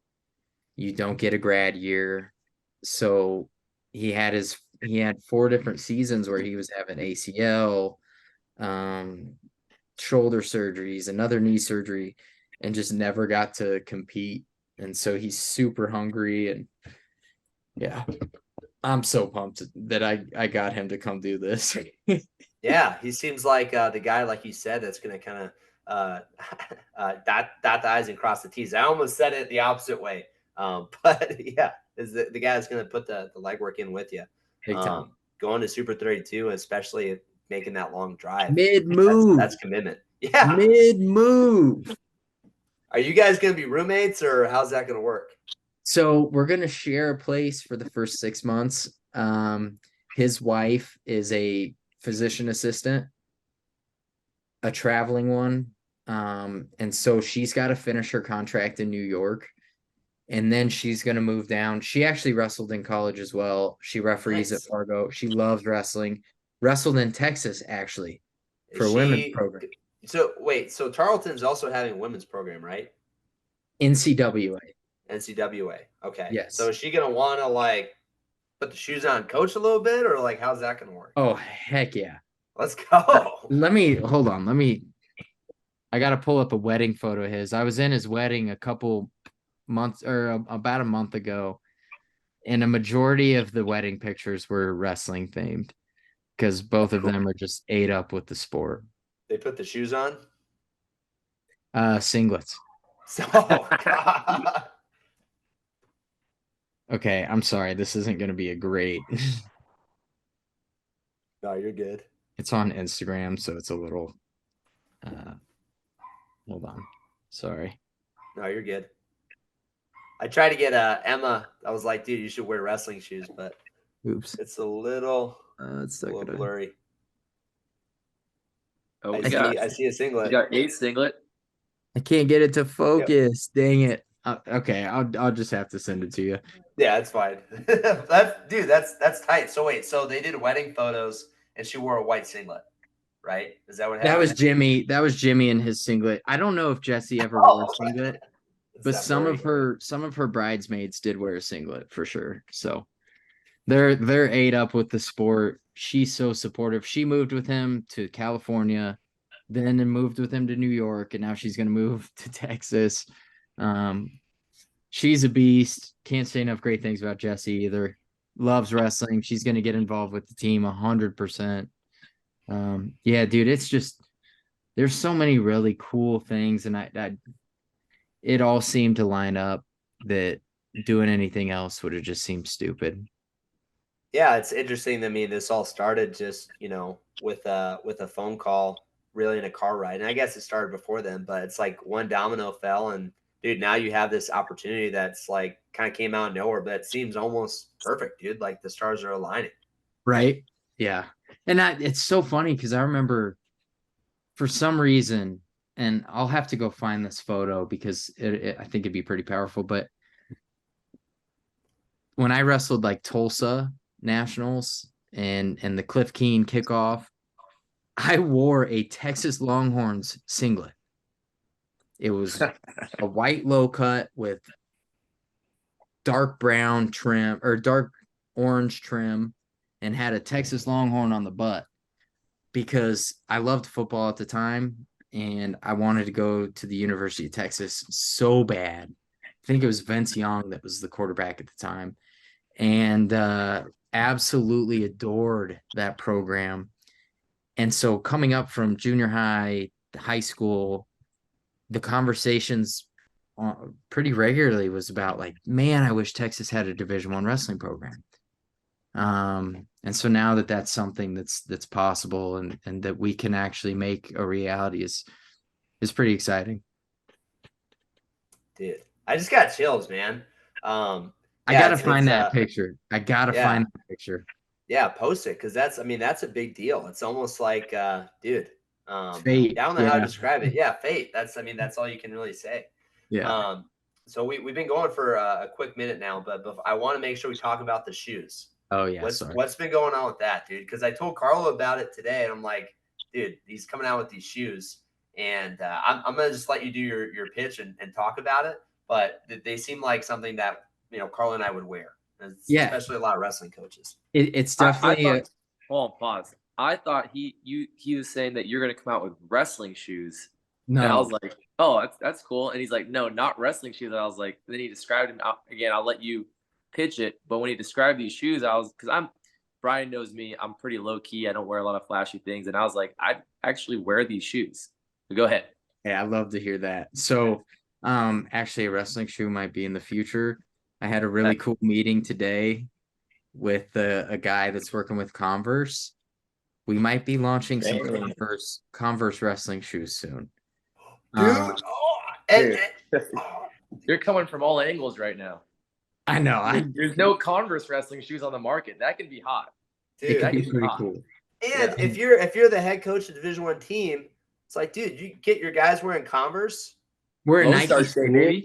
you don't get a grad year. So he had 4 different seasons where he was having ACL, shoulder surgeries, another knee surgery, and just never got to compete. And so he's super hungry, and yeah, I'm so pumped that I got him to come do this. Yeah, he seems like the guy, like you said, that's going to kind of dot the I's and cross the T's. I almost said it the opposite way. But yeah, is the guy that's going to put the legwork in with you. Big time. Going to Super 32, especially making that long drive. Mid-move. That's commitment. Yeah. Mid-move. Are you guys going to be roommates, or how's that going to work? So we're going to share a place for the first 6 months. His wife is a physician assistant, a traveling one. And so she's got to finish her contract in New York, and then she's going to move down. She actually wrestled in college as well. She referees at Fargo. She loves wrestling. Wrestled in Texas, actually, for a women's program. So wait, so Tarleton's also having a women's program, right? NCWA. Okay. Yes. So is she going to want to, like, put the shoes on, coach a little bit, or like, how's that going to work? Oh, heck yeah. Let's go. Hold on. I got to pull up a wedding photo of his. I was in his wedding a couple months or about a month ago, and a majority of the wedding pictures were wrestling themed because both of them are just ate up with the sport. They put the shoes on? Singlets. Oh, God. Okay, I'm sorry. This isn't going to be a great. No, you're good. It's on Instagram, so it's a little. Hold on. Sorry. No, you're good. I tried to get Emma. I was like, dude, you should wear wrestling shoes, but Oops. it's a little, It's a little blurry. Oh, I see a singlet. You got a singlet. I can't get it to focus. Yep. Dang it. Okay, I'll just have to send it to you. Yeah, it's fine. That's tight. So wait, so they did wedding photos and she wore a white singlet, right? Is that what happened? That was Jimmy. That was Jimmy in his singlet. I don't know if Jesse ever wore a singlet, but some of her bridesmaids did wear a singlet for sure. So they're ate up with the sport. she's so supportive. She moved with him to California, then moved with him to New York, and now she's going to move to Texas. She's a beast. Can't say enough great things about Jessie either. Loves wrestling. She's going to get involved with the team 100%. Yeah, dude, it's just, there's so many really cool things, and it all seemed to line up that doing anything else would have just seemed stupid. Yeah, it's interesting to me. This all started just, with a phone call, really in a car ride. And I guess it started before then, but it's like one domino fell, and dude, now you have this opportunity that's like kind of came out of nowhere, but it seems almost perfect, dude. Like the stars are aligning. Right? Yeah. And it's so funny because I remember for some reason, and I'll have to go find this photo because I think it'd be pretty powerful. But when I wrestled like Tulsa Nationals and the Cliff Keen kickoff, I wore a Texas Longhorns singlet. It was a white low cut with dark brown trim or dark orange trim, and had a Texas Longhorn on the butt because I loved football at the time and I wanted to go to the University of Texas so bad. I think it was Vince Young that was the quarterback at the time, and absolutely adored that program. And so coming up from junior high to high school, the conversations pretty regularly was about like, man, I wish Texas had a Division I wrestling program. And so now that that's something that's possible and that we can actually make a reality is pretty exciting. Dude, I just got chills, man. I gotta find that picture. I gotta find that picture. Yeah, post it, because that's a big deal. It's almost like, dude, fate. I don't know how to describe it. Yeah, fate. That's all you can really say. Yeah. So we've been going for a quick minute now, but I want to make sure we talk about the shoes. Oh yeah. What's been going on with that, dude? Because I told Carlo about it today, and I'm like, dude, he's coming out with these shoes, and I'm gonna just let you do your pitch and talk about it. But they seem like something that Carlo and I would wear, especially a lot of wrestling coaches. It's definitely. Hold on, pause. I thought he was saying that you're gonna come out with wrestling shoes. No, and I was like, oh, that's cool. And he's like, no, not wrestling shoes. And I was like, then he described them again. I'll let you pitch it. But when he described these shoes, Brian knows me. I'm pretty low key. I don't wear a lot of flashy things. And I was like, I actually wear these shoes. So go ahead. Yeah, I'd love to hear that. So, actually, a wrestling shoe might be in the future. I had a really cool meeting today with a guy that's working with Converse. We might be launching some Converse wrestling shoes soon. Dude, you're coming from all angles right now. I know. There's no Converse wrestling shoes on the market. That could be hot. Dude, it could be pretty cool. And if you're the head coach of the Division I team, it's like, dude, you get your guys wearing Converse. We're a Nike school.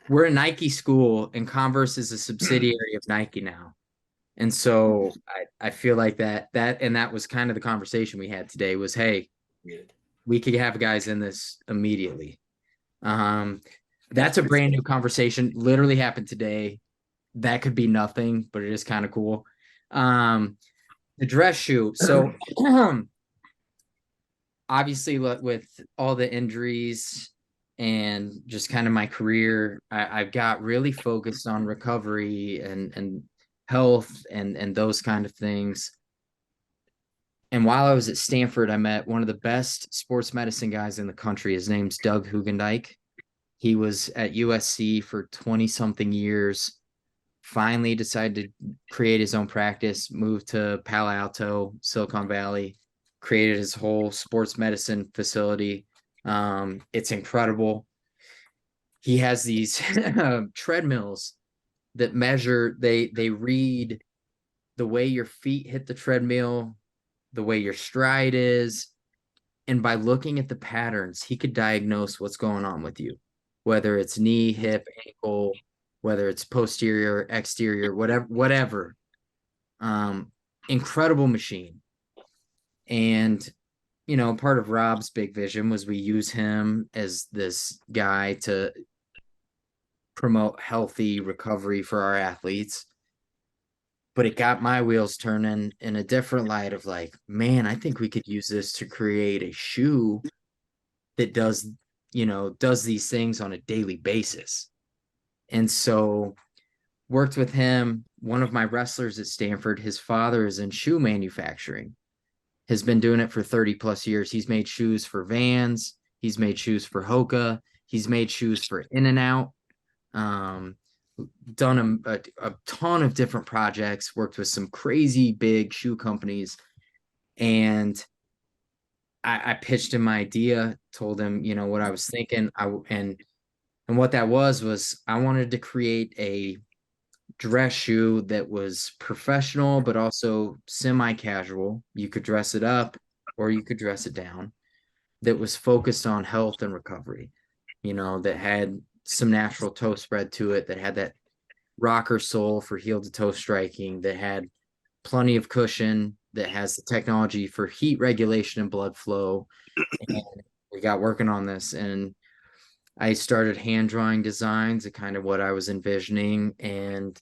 We're a Nike school, and Converse is a subsidiary of Nike now. And so I feel like that was kind of the conversation we had today was, hey, we could have guys in this immediately. That's a brand new conversation. Literally happened today. That could be nothing, but it is kind of cool. The dress shoe. So obviously with all the injuries and just kind of my career, I've got really focused on recovery and health and those kind of things. And while I was at Stanford, I met one of the best sports medicine guys in the country. His name's Doug Hugendijk. He was at USC for 20 something years, finally decided to create his own practice, moved to Palo Alto, Silicon Valley, created his whole sports medicine facility. It's incredible. He has these treadmills that measure, they read the way your feet hit the treadmill, the way your stride is. And by looking at the patterns, he could diagnose what's going on with you, whether it's knee, hip, ankle, whether it's posterior, exterior, whatever. Incredible machine. And, part of Rob's big vision was we use him as this guy to promote healthy recovery for our athletes. but it got my wheels turning in a different light of like, man, I think we could use this to create a shoe that does these things on a daily basis. And so worked with him. One of my wrestlers at Stanford, his father is in shoe manufacturing, has been doing it for 30 plus years. He's made shoes for Vans. He's made shoes for Hoka. He's made shoes for In-N-Out. Done a ton of different projects, worked with some crazy big shoe companies. And I pitched him my idea, told him, what I was thinking. And what that was I wanted to create a dress shoe that was professional, but also semi-casual. You could dress it up or you could dress it down, that was focused on health and recovery, that had some natural toe spread to it, that had that rocker sole for heel to toe striking, that had plenty of cushion, that has the technology for heat regulation and blood flow. And we got working on this, and I started hand drawing designs of kind of what I was envisioning, and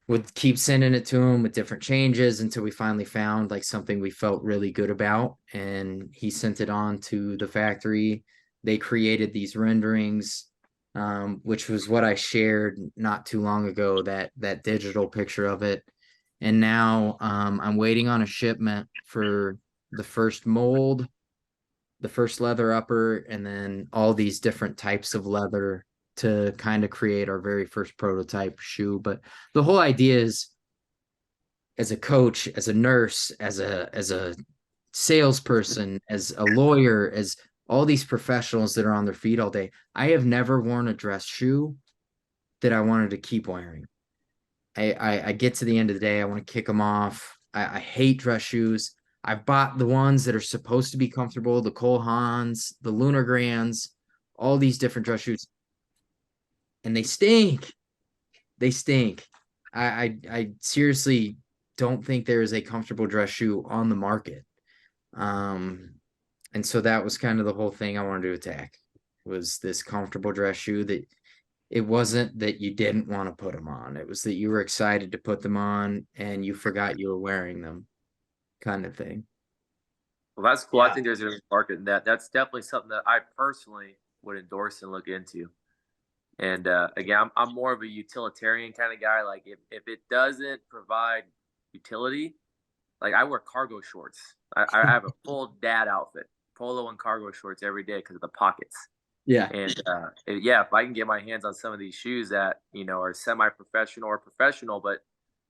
would keep sending it to him with different changes until we finally found like something we felt really good about. And he sent it on to the factory. They created these renderings, which was what I shared not too long ago, that digital picture of it. And now I'm waiting on a shipment for the first mold, the first leather upper, and then all these different types of leather to kind of create our very first prototype shoe. But the whole idea is, as a coach, as a nurse, as a salesperson, as a lawyer, as all these professionals that are on their feet all day, I have never worn a dress shoe that I wanted to keep wearing. I get to the end of the day, I want to kick them off. I hate dress shoes. I've bought the ones that are supposed to be comfortable, the Koll, the Lunar Grands, all these different dress shoes, and they stink. They stink. I seriously don't think there is a comfortable dress shoe on the market. And so that was kind of the whole thing I wanted to attack, was this comfortable dress shoe that it wasn't that you didn't want to put them on. It was that you were excited to put them on and you forgot you were wearing them, kind of thing. Well, that's cool. Yeah. I think there's a market in that. That's definitely something that I personally would endorse and look into. And again, I'm more of a utilitarian kind of guy. Like if it doesn't provide utility, like I wear cargo shorts. I have a full dad outfit, polo and cargo shorts every day because of the pockets. Yeah. And if I can get my hands on some of these shoes that, are semi-professional or professional, but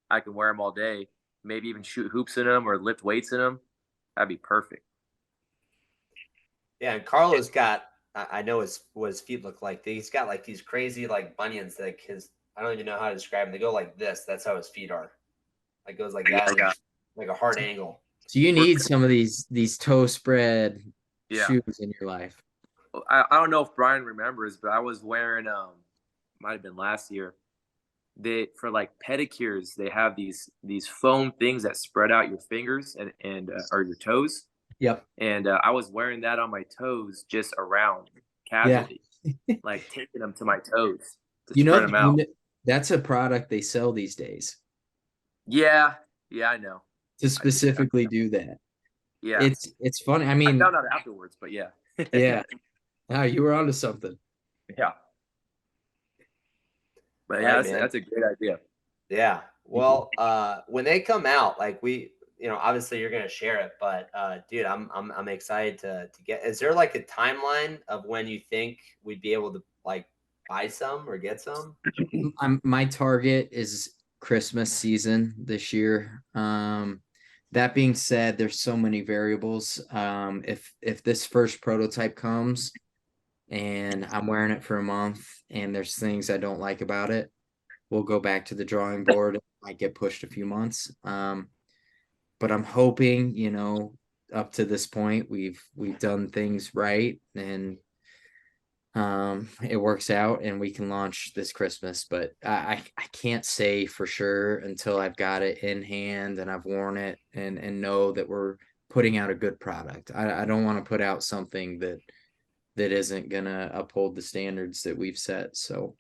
I can wear them all day, maybe even shoot hoops in them or lift weights in them, that'd be perfect. Yeah. And Carlos got, I know what his feet look like. He's got like these crazy like bunions that I don't even know how to describe them. They go like this. That's how his feet are. Like goes like that, like a hard angle. So you need some of these toe spread shoes in your life. I don't know if Brian remembers, but I was wearing might have been last year. For like pedicures, they have these foam things that spread out your fingers and or your toes. Yep. And I was wearing that on my toes, just around casually, like taking them to my toes to spread them out. That's a product they sell these days. Yeah, I know. To specifically do that. Yeah. It's funny. I mean, I found out afterwards, but yeah. Yeah. Oh, you were onto something. Yeah. But yeah, that's a great idea. Yeah. Well, when they come out, like obviously you're gonna share it, but dude, I'm excited to get. Is there like a timeline of when you think we'd be able to like buy some or get some? My target is Christmas season this year. That being said, there's so many variables. If this first prototype comes and I'm wearing it for a month and there's things I don't like about it, we'll go back to the drawing board. It might get pushed a few months. But I'm hoping, up to this point, we've done things right and it works out and we can launch this Christmas. But I can't say for sure until I've got it in hand and I've worn it and know that we're putting out a good product. I don't want to put out something that isn't gonna uphold the standards that we've set. So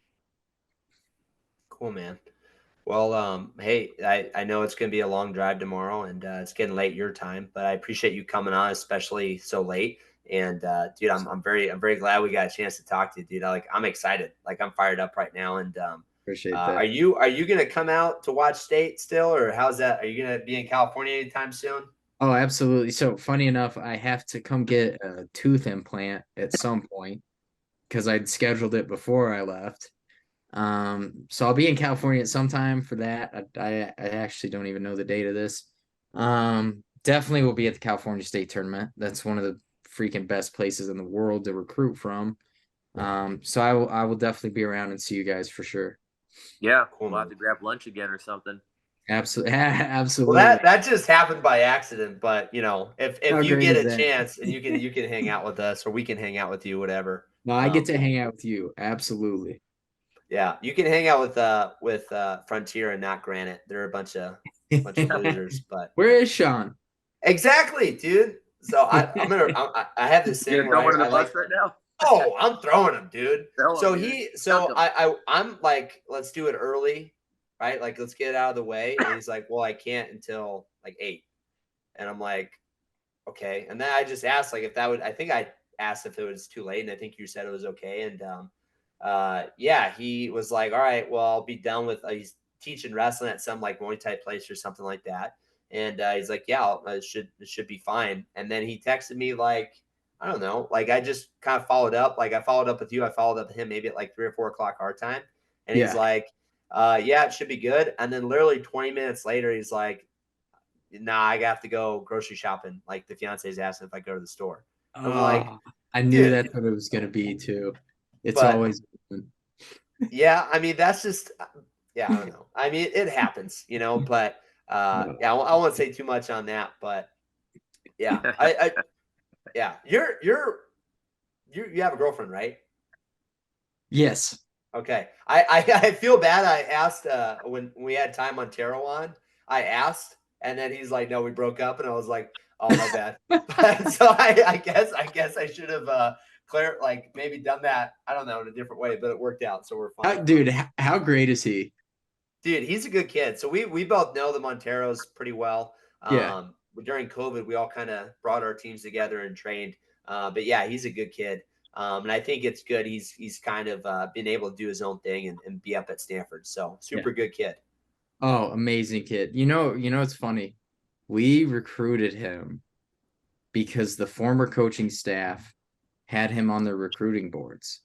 cool, man. Well, hey, I know it's going to be a long drive tomorrow, and it's getting late your time, but I appreciate you coming on, especially so late. And dude, I'm very glad we got a chance to talk to you, dude. I'm excited, like I'm fired up right now. And Appreciate that. are you going to come out to watch State still, or how's that? Are you going to be in California anytime soon? Oh, absolutely. So funny enough, I have to come get a tooth implant at some point because I'd scheduled it before I left. So I'll be in California at some time for that. I actually don't even know the date of this. Definitely will be at the California State Tournament. That's one of the freaking best places in the world to recruit from. So I will definitely be around and see you guys for sure. Yeah, Cool, we'll have man. to grab lunch again or something. Absolutely, Well, absolutely. that just happened by accident, but you know, if How you great get is a that? chance and you can hang out with us, or we can hang out with you, whatever. No, I get to hang out with you. Absolutely. Yeah, you can hang out with Frontier and not Granite. They're a bunch of losers, but Where is Sean? exactly, dude. So I have this You're thing gonna throw where one in the I bus like. right now? Oh, I'm throwing him, dude. Throw So him, dude. so Chuck him. I'm like, let's do it early, right? Like, let's get it out of the way. And he's like, well, I can't until like 8. And I'm like, okay. And then I just asked, like, if that would. I think I asked if it was too late, and I think you said it was okay. And yeah, he was like, all right, well, I'll be done with. He's teaching wrestling at some like Muay Thai place or something like that. And he's like, yeah, it should be fine. And then he texted me like, I don't know, like I just kind of followed up. Like I followed up with you. I followed up with him maybe at like 3 or 4 o'clock our time. And he's Yeah. like, yeah, it should be good. And then literally 20 minutes later, he's like, nah, I have to go grocery shopping. Like the fiance's asking if I go to the store. I'm like, Oh, I knew dude, that's what it was going to be too. It's but always yeah, I mean, that's just, yeah, I don't know. I mean, it happens, but no. yeah, I won't say too much on that, but yeah, yeah, you have a girlfriend, right? Yes. Okay. I feel bad. I asked when we had time on Taro on, I asked, and then he's like, no, we broke up, and I was like, oh my bad. But so I guess I should have like maybe done that. I don't know, in a different way, but it worked out, so we're fine. Dude, how great is he? Dude, he's a good kid. So we both know the Monteros pretty well. Yeah. During COVID, we all kind of brought our teams together and trained. But yeah, he's a good kid. And I think it's good. He's kind of been able to do his own thing and be up at Stanford. So super good kid. Oh, amazing kid. It's funny. We recruited him because the former coaching staff had him on their recruiting boards.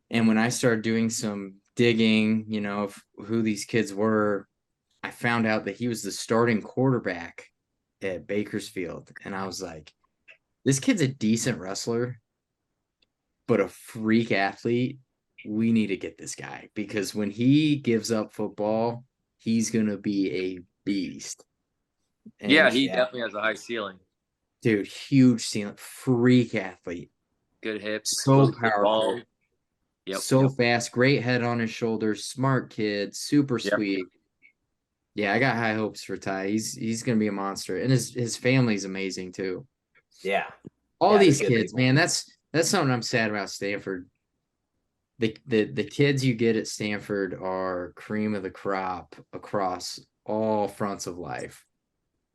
And when I started doing some digging, of who these kids were, I found out that he was the starting quarterback at Bakersfield. And I was like, this kid's a decent wrestler, but a freak athlete. We need to get this guy because when he gives up football, he's going to be a beast. And Yeah, he definitely has a high ceiling. Dude, huge ceiling, freak athlete. Good hips, So powerful. Yep, so fast, great head on his shoulders, smart kid, super sweet. Yeah, I got high hopes for Ty. He's gonna be a monster. And his family's amazing too. Yeah. All Yeah, these they're good kids, people. man, that's something I'm sad about Stanford. The kids you get at Stanford are cream of the crop across all fronts of life.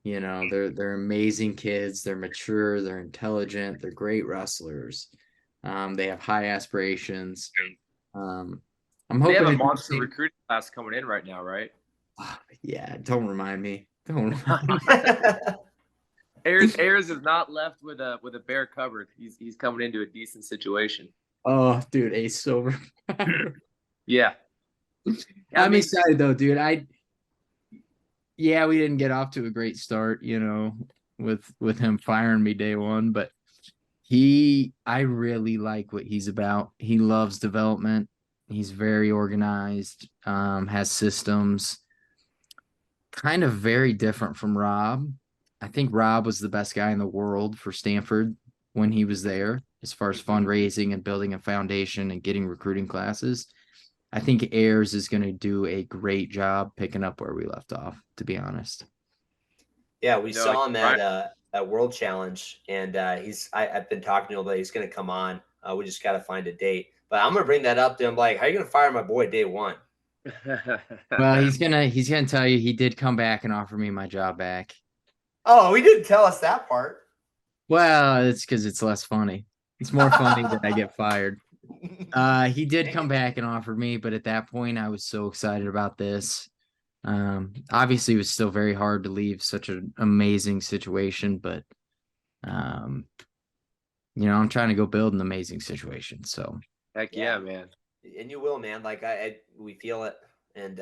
They're amazing kids, they're mature, they're intelligent, they're great wrestlers. They have high aspirations. I'm They hoping have a to do the monster same. recruiting class coming in right now, right? Yeah, don't remind me. Don't remind me. Ayers is not left with a bare cupboard. He's coming into a decent situation. Oh, dude, a silver. Yeah. I'm excited though, dude. We didn't get off to a great start, with him firing me day one, but I really like what he's about. He loves development. He's very organized, has systems, kind of very different from Rob. I think Rob was the best guy in the world for Stanford when he was there, as far as fundraising and building a foundation and getting recruiting classes. I think Ayers is going to do a great job picking up where we left off, to be honest. Yeah, we saw him at World Challenge, and I've been talking to him, but he's going to come on. We just got to find a date. But I'm going to bring that up to him, like, how are you going to fire my boy day one? Well, he's gonna tell you he did come back and offer me my job back. Oh, he didn't tell us that part. Well, it's because it's less funny. It's more funny that I get fired. He did come back and offer me, but at that point I was so excited about this. Obviously it was still very hard to leave such an amazing situation, but I'm trying to go build an amazing situation. So Heck yeah, man. And you will, man. Like we feel it. And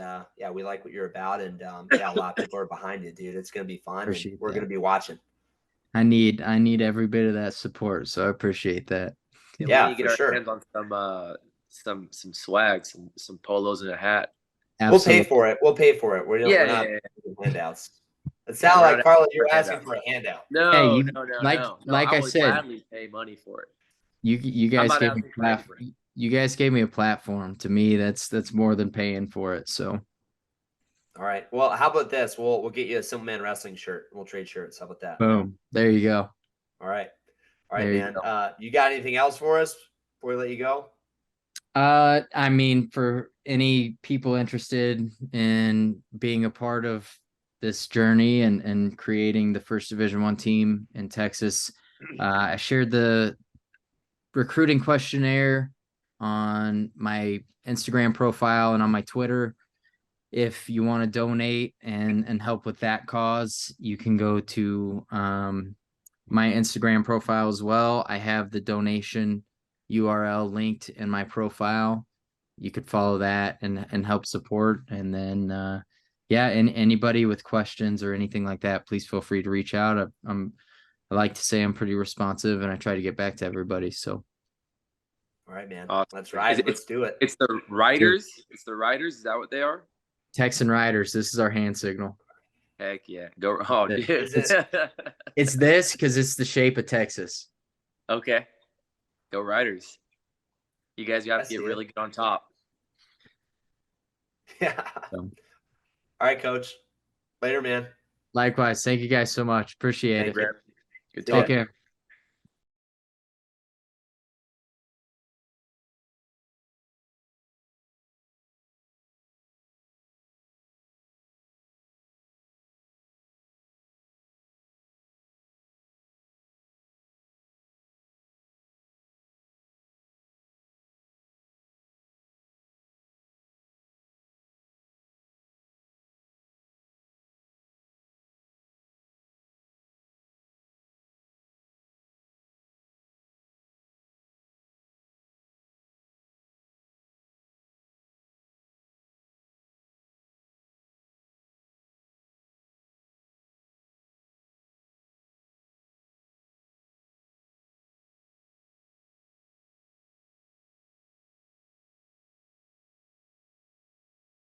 we like what you're about. And a lot of people are behind you, dude. It's gonna be fun. Appreciate And we're that. gonna be watching. I need every bit of that support. So I appreciate that. Yeah, we need to get our hands on some swag, some polos and a hat. Absolutely. We'll pay for it. We're not handouts. It sounds like Carla, you're asking for a handout. No, hey, no. Like I said, gladly pay money for it. You guys gave me you guys gave me a platform. To me, that's more than paying for it. So all right. Well, how about this? We'll get you a Simple Man Wrestling shirt. We'll trade shirts. How about that? Boom. There you go. All right, man. You got anything else for us before we let you go? I mean, for any people interested in being a part of this journey and creating the first Division I team in Texas, I shared the recruiting questionnaire on my Instagram profile and on my Twitter. If you want to donate and help with that cause, you can go to my Instagram profile as well. I have the donation URL linked in my profile. You could follow that and help support. And then, and anybody with questions or anything like that, please feel free to reach out. I like to say I'm pretty responsive and I try to get back to everybody. So. All right, man. Let's ride. Let's do it. It's the Riders. It's the Riders. Is that what they are? Texan Riders. This is our hand signal. Heck yeah. Go. Oh, dude. It's this because it's the shape of Texas. Okay. Go Riders. You guys got to get really good on top. Yeah. So. All right, Coach. Later, man. Likewise. Thank you guys so much. Appreciate it. Good Take care.